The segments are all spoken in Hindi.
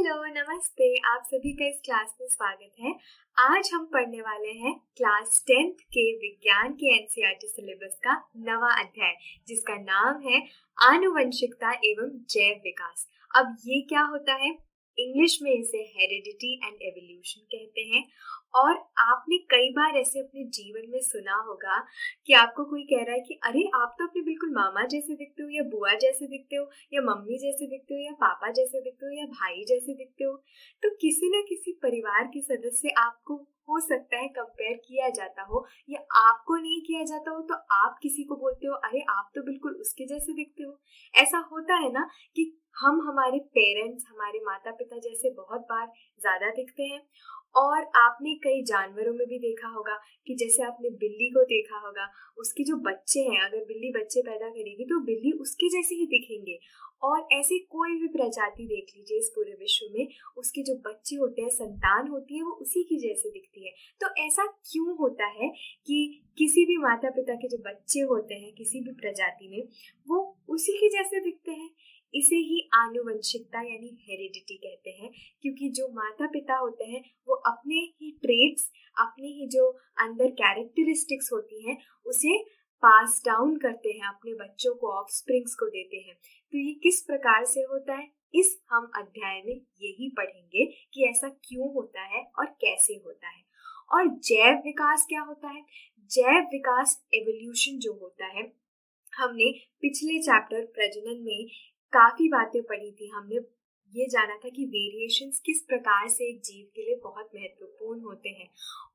हेलो, नमस्ते। आप सभी का इस क्लास में स्वागत है। आज हम पढ़ने वाले हैं क्लास 10th के विज्ञान के एनसीईआरटी सिलेबस का नवा अध्याय, जिसका नाम है आनुवंशिकता एवं जैव विकास। अब ये क्या होता है? इंग्लिश में इसे हेरिडिटी एंड एवोल्यूशन कहते हैं। और आपने कई बार ऐसे अपने जीवन में सुना होगा कि आपको कोई कह रहा है कि अरे आप तो अपने बिल्कुल मामा जैसे दिखते हो, या बुआ जैसे दिखते हो, या मम्मी जैसे दिखते हो, या पापा जैसे दिखते हो, या भाई जैसे दिखते हो। तो किसी न किसी परिवार के सदस्य आपको हो सकता है कंपेयर किया जाता हो, या आपको नहीं किया जाता हो तो आप किसी को बोलते हो अरे आप तो बिल्कुल उसके जैसे दिखते हो। ऐसा होता है ना कि हम हमारे पेरेंट्स, हमारे माता पिता जैसे बहुत बार ज्यादा दिखते हैं। और आपने कई जानवरों में भी देखा होगा कि जैसे आपने बिल्ली को देखा होगा, उसके जो बच्चे हैं, अगर बिल्ली बच्चे पैदा करेगी तो बिल्ली उसके जैसे ही दिखेंगे। और ऐसी कोई भी प्रजाति देख लीजिए इस पूरे विश्व में, उसके जो बच्चे होते हैं, संतान होती है, वो उसी की जैसे दिखती है। तो ऐसा क्यों होता है कि किसी भी माता पिता के जो बच्चे होते हैं किसी भी प्रजाति में, वो उसी के जैसे दिखते हैं? इसे ही आनुवंशिकता यानी हेरिडिटी कहते हैं, क्योंकि जो माता पिता होते हैं वो अपने ही ट्रेट्स, अपने ही जो अंदर कैरेक्टरिस्टिक्स होती हैं, उसे पास डाउन करते हैं, अपने बच्चों को, ऑफस्प्रिंग्स को देते हैं। तो ये किस प्रकार से होता है, इस हम अध्याय में यही पढ़ेंगे कि ऐसा क्यों होता है और कैसे होता है। और जैव विकास क्या होता है? जैव विकास एवोल्यूशन जो होता है, हमने पिछले चैप्टर प्रजनन में काफी बातें पढ़ी थी। हमने ये जाना था कि वेरिएशंस किस प्रकार से एक जीव के लिए बहुत महत्वपूर्ण होते हैं,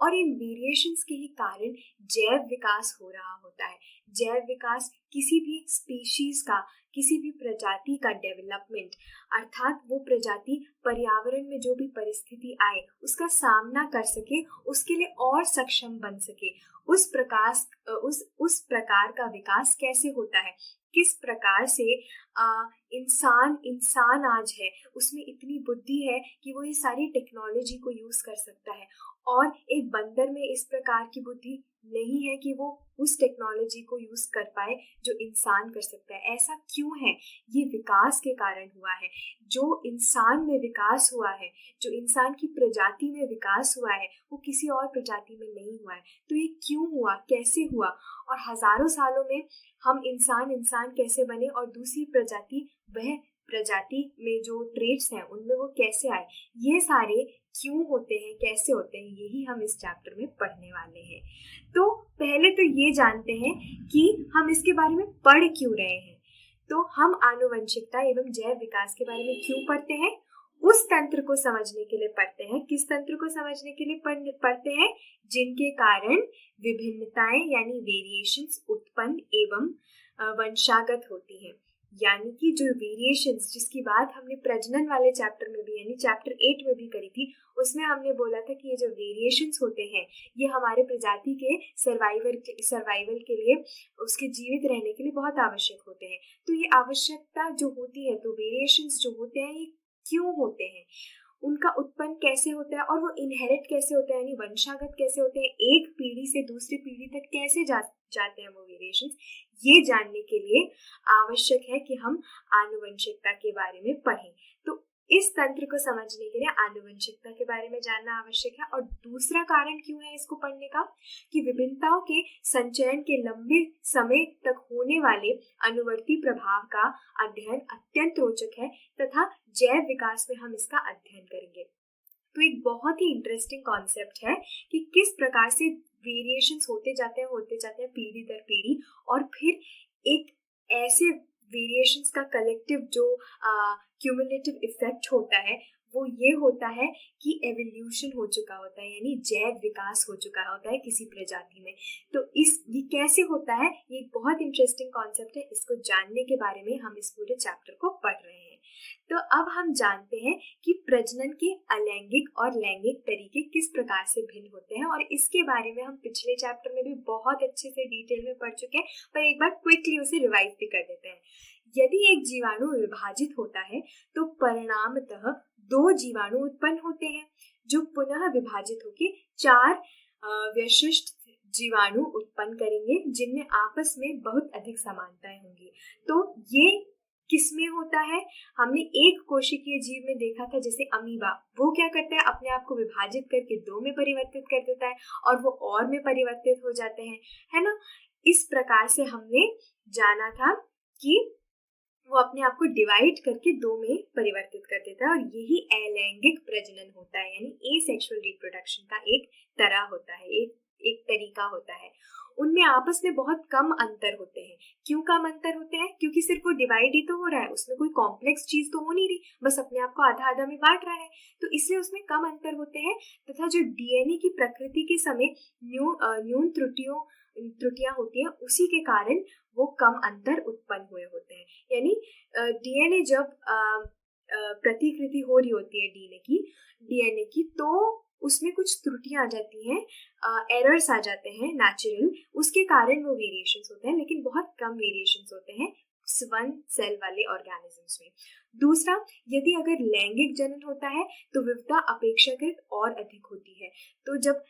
और इन वेरिएशंस के ही कारण जैव विकास हो रहा होता है। जैव विकास किसी भी स्पीशीज का, किसी भी प्रजाति का डेवलपमेंट, अर्थात वो प्रजाति पर्यावरण में जो भी परिस्थिति आए उसका सामना कर सके, उसके लिए और सक्षम बन सके, उस प्रकार का विकास कैसे होता है, किस प्रकार से इंसान आज है, उसमें इतनी बुद्धि है कि वो ये सारी टेक्नोलॉजी को यूज कर सकता है, और एक बंदर में इस प्रकार की बुद्धि नहीं है कि वो उस टेक्नोलॉजी को यूज कर पाए जो इंसान कर सकता है। ऐसा क्यों है? ये विकास के कारण हुआ है। जो इंसान में विकास हुआ है, जो इंसान की प्रजाति में विकास हुआ है, वो किसी और प्रजाति में नहीं हुआ है। तो ये क्यों हुआ, कैसे हुआ, और हजारों सालों में हम इंसान कैसे बने, और दूसरी प्रजाति, वह प्रजाति में जो ट्रेट्स हैं उनमें वो कैसे आए, ये सारे क्यों होते हैं, कैसे होते हैं, यही हम इस चैप्टर में पढ़ने वाले हैं। तो पहले तो ये जानते हैं कि हम इसके बारे में पढ़ क्यों रहे हैं। तो हम आनुवंशिकता एवं जैव विकास के बारे में क्यों पढ़ते हैं? उस तंत्र को समझने के लिए पढ़ते हैं। किस तंत्र को समझने के लिए पढ़ते हैं? जिनके कारण विभिन्नताएं यानी वेरिएशंस उत्पन्न एवं वंशागत होती हैं। यानी कि जो वेरिएशंस, जिसकी बात हमने प्रजनन वाले चैप्टर में भी यानी चैप्टर 8 में भी करी थी, उसमें हमने बोला था कि ये जो वेरिएशंस होते हैं ये हमारे प्रजाति के सर्वाइवल के लिए, उसके जीवित रहने के लिए बहुत आवश्यक होते हैं। तो ये आवश्यकता जो होती है, तो वेरिएशंस जो होते हैं ये क्यों होते हैं, उनका उत्पन्न कैसे होता है, और वो इनहेरिट कैसे होता है यानी वंशागत कैसे होते हैं, एक पीढ़ी से दूसरी पीढ़ी तक कैसे जाते हैं वो वेरिएशंस, ये जानने के लिए आवश्यक है कि हम आनुवंशिकता के बारे में पढ़ें। तो इस तंत्र को समझने के लिए आनुवंशिकता के बारे में जानना आवश्यक है। और दूसरा कारण क्यों है इसको पढ़ने का, कि विभिन्नताओं के संचयन के लंबे समय तक होने वाले अनुवर्ती प्रभाव का अध्ययन अत्यंत रोचक है, तथा जैव विकास में हम इसका अध्ययन करेंगे। तो एक बहुत ही इंटरेस्टिंग कॉन्सेप्ट है कि किस प्रकार से वेरिएशंस होते जाते हैं पीढ़ी दर पीढ़ी, और फिर एक ऐसे वेरिएशंस का कलेक्टिव जो क्यूमुलेटिव इफेक्ट होता है, वो ये होता है कि एवोल्यूशन हो चुका होता है, यानी जैव विकास हो चुका होता है किसी प्रजाति में। तो ये कैसे होता है, ये एक बहुत इंटरेस्टिंग कॉन्सेप्ट है। इसको जानने के बारे में हम इस पूरे चैप्टर को पढ़ रहे हैं। तो अब हम जानते हैं कि प्रजनन के अलैंगिक और लैंगिक तरीके किस प्रकार से भिन्न होते हैं, और इसके बारे में हम पिछले चैप्टर में भी बहुत अच्छे से डिटेल में पढ़ चुके हैं, पर एक बार क्विकली उसे रिवाइज भी कर देते हैं। यदि एक जीवाणु विभाजित होता है तो परिणामतः 2 जीवाणु उत्पन्न होते हैं, जो पुनः विभाजित होकर 4 विशिष्ट जीवाणु उत्पन्न करेंगे, जिनमें आपस में बहुत अधिक समानताएं होंगी। तो ये किसमें होता है? हमने एक कोशिकीय जीव में देखा था, जैसे अमीबा, वो क्या करता है, अपने आप को विभाजित करके 2 में परिवर्तित कर देता है और वो और में परिवर्तित हो जाते हैं, है ना। इस प्रकार से हमने जाना था कि वो अपने आप को डिवाइड करके 2 में परिवर्तित कर देता है और यही अलैंगिक प्रजनन होता है, यानी एसेक्सुअल रिप्रोडक्शन का एक तरह होता है, एक तरीका होता है। उनमें आपस में बहुत कम अंतर होते हैं। क्यों कम अंतर होते हैं? क्योंकि सिर्फ वो डिवाइड ही तो हो रहा है, उसमें कोई कॉम्प्लेक्स चीज तो हो नहीं रही, बस अपने आप को आधा आधा में बांट रहा है, तो इसलिए उसमें कम अंतर होते हैं। तथा जो डीएनए की प्रकृति के समय न्यून त्रुटियां होती हैं, उसी के कारण वो कम अंतर उत्पन्न हुए होते हैं। यानी डीएनए जब प्रतिकृति हो रही होती है डीएनए की, तो उसमें कुछ त्रुटियां आ जाती हैं, एरर्स आ जाते हैं नेचुरल, उसके कारण वो वेरिएशंस होते हैं, लेकिन बहुत कम वेरिएशंस होते हैं वन सेल वाले ऑर्गेनिजम्स में। दूसरा, यदि अगर लैंगिक जनन होता है तो विविधता अपेक्षाकृत और अधिक होती है। तो जब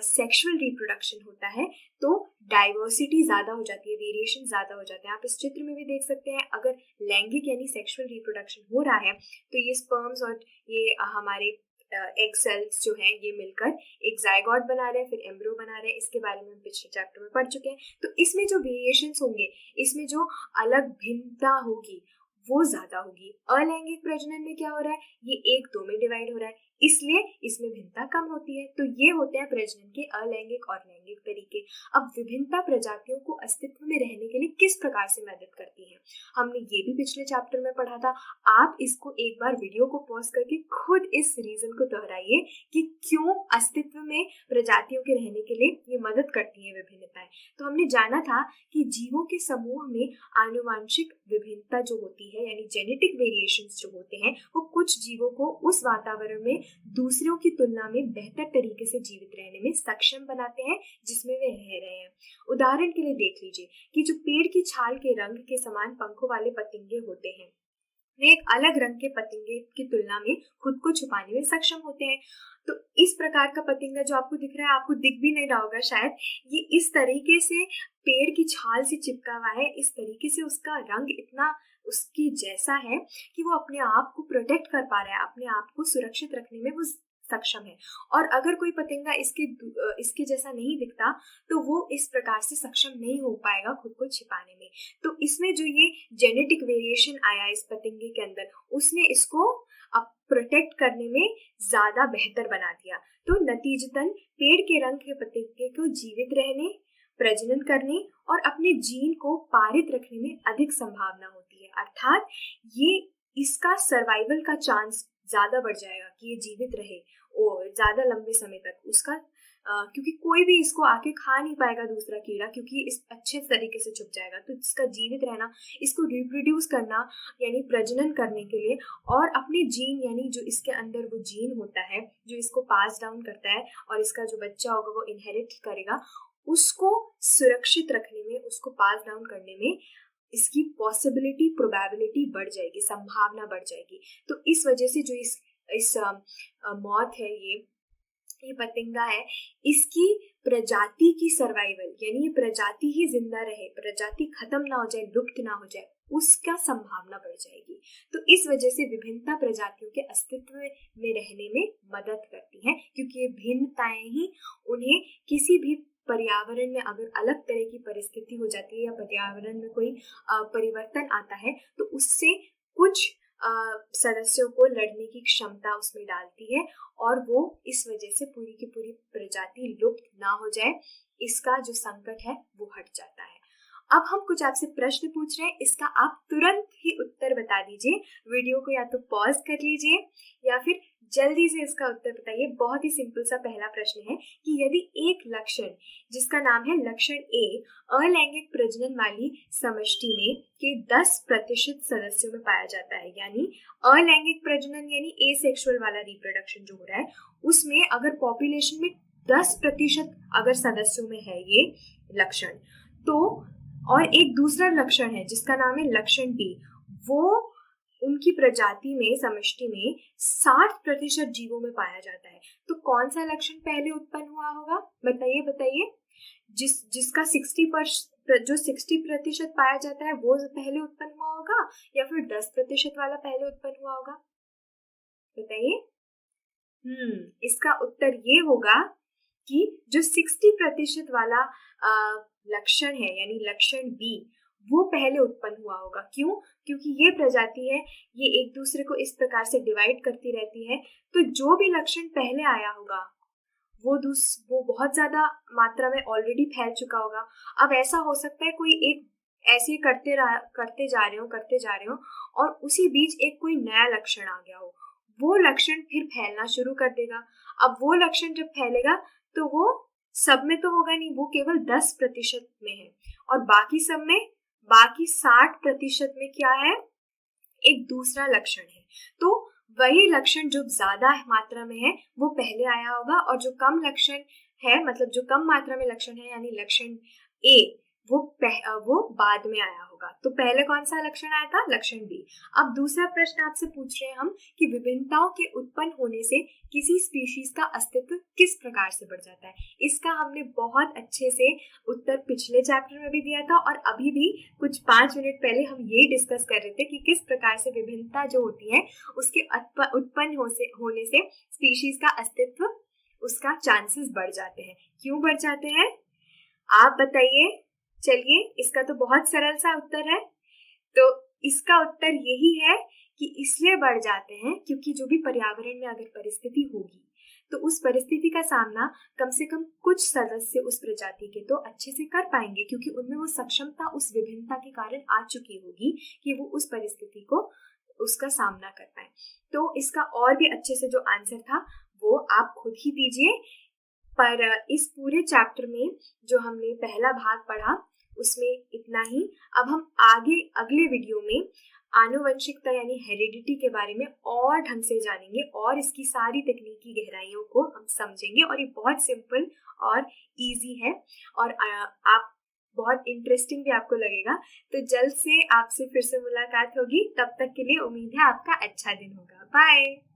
सेक्सुअल रिप्रोडक्शन होता है तो डाइवर्सिटी ज्यादा हो जाती है, वेरिएशन ज्यादा हो जाते हैं। आप इस चित्र में भी देख सकते हैं, अगर लैंगिक यानी सेक्सुअल रिप्रोडक्शन हो रहा है तो ये स्पर्म्स और ये हमारे एग सेल्स जो हैं ये मिलकर एक जायगोट बना रहे हैं, फिर एम्ब्रियो बना रहे हैं। इसके बारे में हम पिछले चैप्टर में पढ़ चुके हैं। तो इसमें जो वेरिएशंस होंगे, इसमें जो अलग भिन्नता होगी वो ज्यादा होगी। अलैंगिक प्रजनन में क्या हो रहा है, ये 1-2 में डिवाइड हो रहा है, इसलिए इसमें भिन्नता कम होती है। तो ये होते हैं प्रजनन के अलैंगिक और लैंगिक तरीके। अब विभिन्नता प्रजातियों को अस्तित्व में रहने के लिए किस प्रकार से मदद करती है, हमने ये भी पिछले चैप्टर में पढ़ा था। आप इसको एक बार वीडियो को पॉज करके खुद इस रीजन को दोहराइए कि क्यों अस्तित्व में प्रजातियों के रहने के लिए ये मदद करती है विभिन्नताएं। तो हमने जाना था कि जीवों के समूह में आनुवांशिक विभिन्नता जो होती है, यानी जेनेटिक वेरिएशंस जो होते हैं, वो कुछ जीवों को उस वातावरण में दूसरों की तुलना में बेहतर तरीके से जीवित रहने में सक्षम बनाते हैं जिसमें वे रह रहे हैं। उदाहरण के लिए देख लीजिए कि जो पेड़ की छाल के रंग के समान पंखों वाले पतंगे होते हैं, वे एक अलग रंग के पतंगे की तुलना में खुद को छुपाने में सक्षम होते हैं। तो इस प्रकार का पतंगा जो आपको दिख रहा है, आपको दिख भी नहीं रहा होगा शायद, ये इस तरीके से पेड़ की छाल से चिपका हुआ है, इस तरीके से उसका रंग इतना उसकी जैसा है कि वो अपने आप को प्रोटेक्ट कर पा रहा है, अपने आप को सुरक्षित रखने में वो सक्षम है। और अगर कोई पतंगा इसके जैसा नहीं दिखता तो वो इस प्रकार से सक्षम नहीं हो पाएगा खुद को छिपाने में। तो इसमें जो ये जेनेटिक वेरिएशन आया इस पतंगे के अंदर, उसने इसको अब प्रोटेक्ट करने में ज्यादा बेहतर बना दिया। तो नतीजतन पेड़ के रंग के पतंगे को जीवित रहने, प्रजनन करने और अपने जीन को पारित रखने में अधिक संभावना होती है। अर्थात ये इसका सर्वाइवल का चांस ज्यादा बढ़ जाएगा कि ये जीवित रहे और ज्यादा लंबे समय तक उसका, क्योंकि कोई भी इसको आके खा नहीं पाएगा दूसरा कीड़ा, क्योंकि इस अच्छे तरीके से छुप जाएगा। तो इसका जीवित रहना, इसको रिप्रोड्यूस करना यानी प्रजनन करने के लिए, और अपने जीन यानी जो इसके अंदर वो जीन होता है जो इसको पास डाउन करता है और इसका जो बच्चा होगा वो इनहेरिट करेगा, उसको सुरक्षित रखने में, उसको पास डाउन करने में इसकी पॉसिबिलिटी, प्रोबेबिलिटी बढ़ जाएगी, संभावना बढ़ जाएगी। तो इस वजह से जो इस मौत है, ये पतंगा है, इसकी प्रजाति की सर्वाइवल यानी ये प्रजाति ही जिंदा रहे, प्रजाति खत्म ना हो जाए, लुप्त ना हो जाए, उसका संभावना बढ़ जाएगी। तो इस वजह से विभिन्नता प्रजातियों के अस्तित्व में रहने में मदद करती हैं, क्योंकि ये भिन्नताएं ही उन्हें किसी भी पर्यावरण में अगर अलग तरह की परिस्थिति हो जाती है या पर्यावरण में कोई परिवर्तन आता है तो उससे कुछ सदस्यों को लड़ने की क्षमता उसमें डालती है और वो इस वजह से पूरी की पूरी प्रजाति लुप्त ना हो जाए, इसका जो संकट है वो हट जाता है। अब हम कुछ आपसे प्रश्न पूछ रहे हैं, इसका आप तुरंत ही उत्तर बता दीजिए। वीडियो को या तो पॉज कर लीजिए या फिर जल्दी से इसका उत्तर बताइए। बहुत ही सिंपल सा पहला प्रश्न है कि यदि एक लक्षण जिसका नाम है लक्षण ए अलैंगिक प्रजनन वाली समष्टि में के 10% सदस्यों में पाया जाता है, यानी अलैंगिक प्रजनन यानी एसेक्सुअल वाला रिप्रोडक्शन जो हो रहा है उसमें अगर पॉपुलेशन में 10% अगर सदस्यों में है ये लक्षण, तो और एक दूसरा लक्षण है जिसका नाम है लक्षण बी, वो उनकी प्रजाति में, समष्टि में 60% जीवों में पाया जाता है। तो कौन सा लक्षण पहले उत्पन्न हुआ होगा, बताइए बताइए। जिसका 60% पाया जाता है वो पहले उत्पन्न हुआ होगा, या फिर 10% वाला पहले उत्पन्न हुआ होगा? बताइए। इसका उत्तर ये होगा कि जो 60% वाला लक्षण है यानी लक्षण बी, वो पहले उत्पन्न हुआ होगा। क्यों? क्योंकि ये प्रजाति है, ये एक दूसरे को इस प्रकार से डिवाइड करती रहती है, तो जो भी लक्षण पहले आया होगा वो बहुत ज्यादा मात्रा में ऑलरेडी फैल चुका होगा। अब ऐसा हो सकता है कोई एक ऐसे करते जा रहे हो और उसी बीच एक कोई नया लक्षण आ गया हो, वो लक्षण फिर फैलना शुरू कर देगा। अब वो लक्षण जब फैलेगा तो वो सब में तो होगा नहीं, वो केवल 10% में है, और बाकी सब में, बाकी 60% में क्या है, एक दूसरा लक्षण है। तो वही लक्षण जो ज्यादा मात्रा में है वो पहले आया होगा, और जो कम लक्षण है, मतलब जो कम मात्रा में लक्षण है यानी लक्षण ए, वो बाद में आया होगा। तो पहले कौन सा लक्षण आया था? लक्षण बी। अब दूसरा प्रश्न आपसे पूछ रहे हैं हम कि विभिन्नताओं के उत्पन्न होने से किसी स्पीशीज का अस्तित्व किस प्रकार से बढ़ जाता है। इसका हमने बहुत अच्छे से उत्तर पिछले चैप्टर में भी दिया था, और अभी भी कुछ 5 मिनट पहले हम ये डिस्कस कर रहे थे कि किस प्रकार से विभिन्नता जो होती है उसके उत्पन्न होने से स्पीशीज का अस्तित्व, उसका चांसेस बढ़ जाते हैं। क्यों बढ़ जाते हैं आप बताइए। चलिए, इसका तो बहुत सरल सा उत्तर है। तो इसका उत्तर यही है कि इसलिए बढ़ जाते हैं क्योंकि जो भी पर्यावरण में अगर परिस्थिति होगी तो उस परिस्थिति का सामना कम से कम कुछ सदस्य उस प्रजाति के तो अच्छे से कर पाएंगे, क्योंकि उनमें वो सक्षमता उस विभिन्नता के कारण आ चुकी होगी कि वो उस परिस्थिति को, उसका सामना कर पाए। तो इसका और भी अच्छे से जो आंसर था वो आप खुद ही दीजिए। पर इस पूरे चैप्टर में जो हमने पहला भाग पढ़ा उसमें इतना ही। अब हम आगे अगले वीडियो में आनुवंशिकता यानी हेरिडिटी के बारे में और ढंग से जानेंगे, और इसकी सारी तकनीकी गहराइयों को हम समझेंगे, और ये बहुत सिंपल और इजी है, और आप बहुत इंटरेस्टिंग भी आपको लगेगा। तो जल्द से आपसे फिर से मुलाकात होगी। तब तक के लिए उम्मीद है आपका अच्छा दिन होगा। बाय।